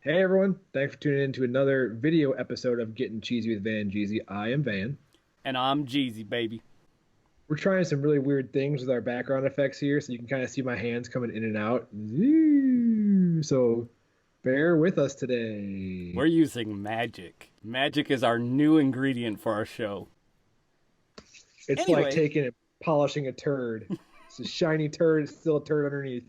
Hey everyone, thanks for tuning in to another video episode of Getting Cheesy with Van and Jeezy. I am Van. And I'm Jeezy, baby. We're trying some really weird things with our background effects here, so you can kind of see my hands coming in and out. Zoo. So bear with us We're today. using magic. Magic is our new ingredient for our show. It's like Anyway, taking and polishing a turd. It's a shiny turd, it's still a turd underneath.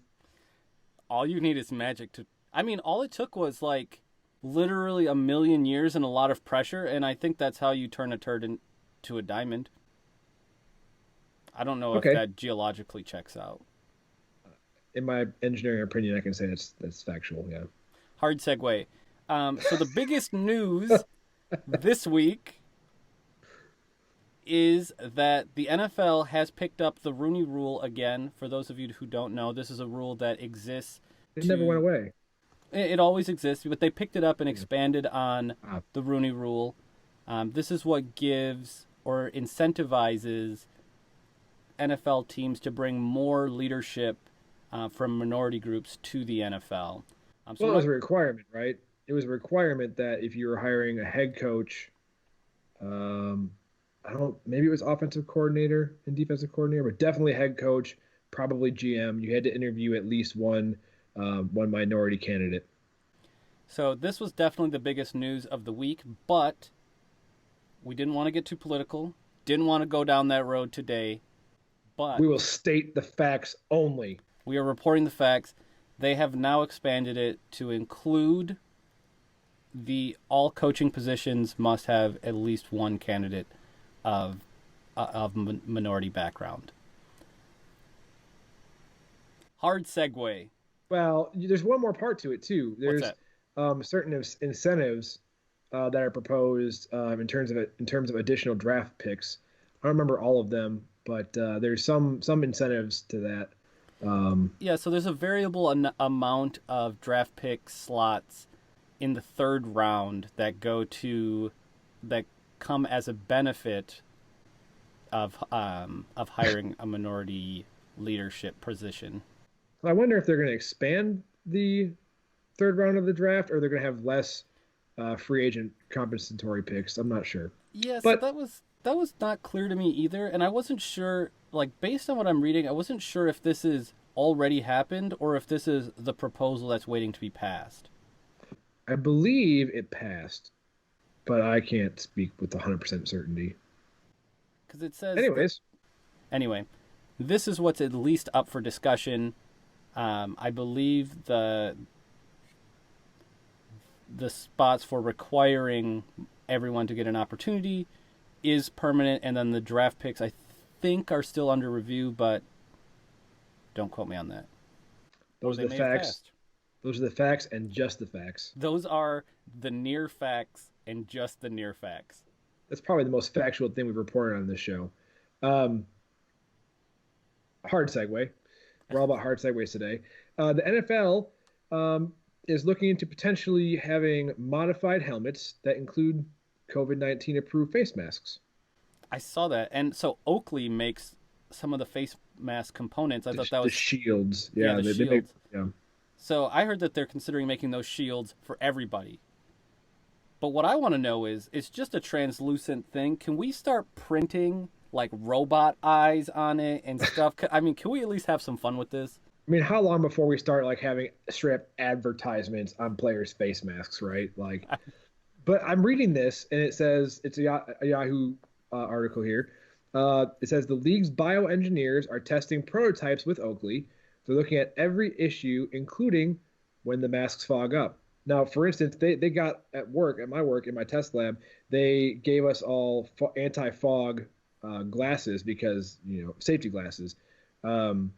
all you need is magic to. I mean, all it took was like literally a million years and a lot of pressure, and I think that's how you turn a turd into a diamond. I don't know if Okay, that geologically checks out. in my engineering opinion, I can say that's factual. Yeah. Hard segue. So the biggest news this week is that the NFL has picked up the Rooney Rule again. For those of you who don't know, this is a rule that exists It never went to away. it always exists, but they picked it up and Yeah. expanded on Ah, the Rooney Rule. This is what gives or incentivizes NFL teams to bring more leadership from minority groups to the NFL. So well, we're it was not. a requirement, right? It was a requirement that if you were hiring a head coach, um, I don't, maybe it was offensive coordinator and defensive coordinator, but definitely head coach, probably GM. You had to interview at least one minority candidate. So this was definitely the biggest news of the week, but we didn't want to get too political. Didn't want to go down that road today, but We will state the facts only. we are reporting the facts. They have now expanded it to include the all coaching positions must have at least one candidate of minority background. Hard segue. Well, there's one more part to it too. What's There's that? certain incentives that are proposed in terms of additional draft picks. I don't remember all of them, but there's some incentives to that. Yeah, so there's a variable amount of draft pick slots in the third round that come as a benefit of hiring a minority leadership position. I wonder if they're going to expand the third round of the draft, or they're going to have less free agent compensatory picks. I'm not sure, Yeah, so but that was not clear to me either, and I wasn't sure. Like based on what I'm reading, I wasn't sure if this is already happened or if this is the proposal that's waiting to be passed. I believe it passed, but I can't speak with 100% certainty. Because it says that Anyways, anyway. This is what's at least up for discussion. I believe the spots for requiring everyone to get an opportunity is permanent, and then the draft picks I think are still under review, but don't quote me on that. Or those are they the may have facts. passed. Those are the facts and just the facts. Those are the near facts and just the near facts. That's probably the most factual thing we've reported on this show. Um, Hard segue. We're all about hard segues today. The NFL is looking into potentially having modified helmets that include COVID-19 approved face masks. I saw that, and so Oakley makes some of the face mask components. I thought that The was shields, yeah, yeah, the they make, shields. yeah. So I heard that they're considering making those shields for everybody. But what I want to know is, it's just a translucent thing. Can we start printing like robot eyes on it and stuff? I mean, can we at least have some fun with this? I mean, how long before we start like having straight up advertisements on players' face masks, right? Like, but I'm reading this and it says it's a Yahoo article here. It says the league's bioengineers are testing prototypes with Oakley. They're looking at every issue, including when the masks fog up. Now, for instance, they got at work, at my work, in my test lab, they gave us all anti-fog glasses because, safety glasses. Um,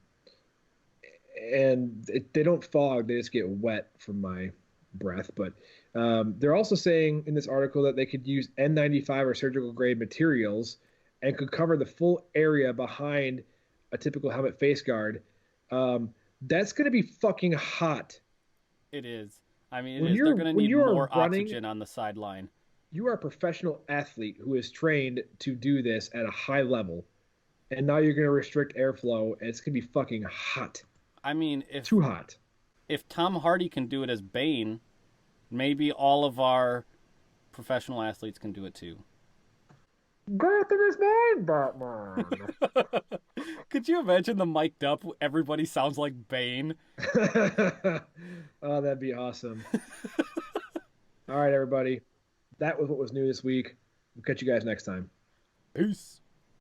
and they don't fog, they just get wet from my breath. But they're also saying in this article that they could use N95 or surgical grade materials and could cover the full area behind a typical helmet face guard. That's going to be fucking hot. It is. I mean, it When is. They're you're going to when need you are more running, oxygen on the sideline. you are a professional athlete who is trained to do this at a high level, and now you're going to restrict airflow, and it's going to be fucking hot, I mean, too if hot. if Tom Hardy can do it as Bane, Maybe all of our professional athletes can do it too. Gotham is mine, Batman. Could you imagine the mic'd up? Everybody sounds like Bane. Oh, that'd be awesome. All right, everybody. That was what was new this week. We'll catch you guys next time. Peace.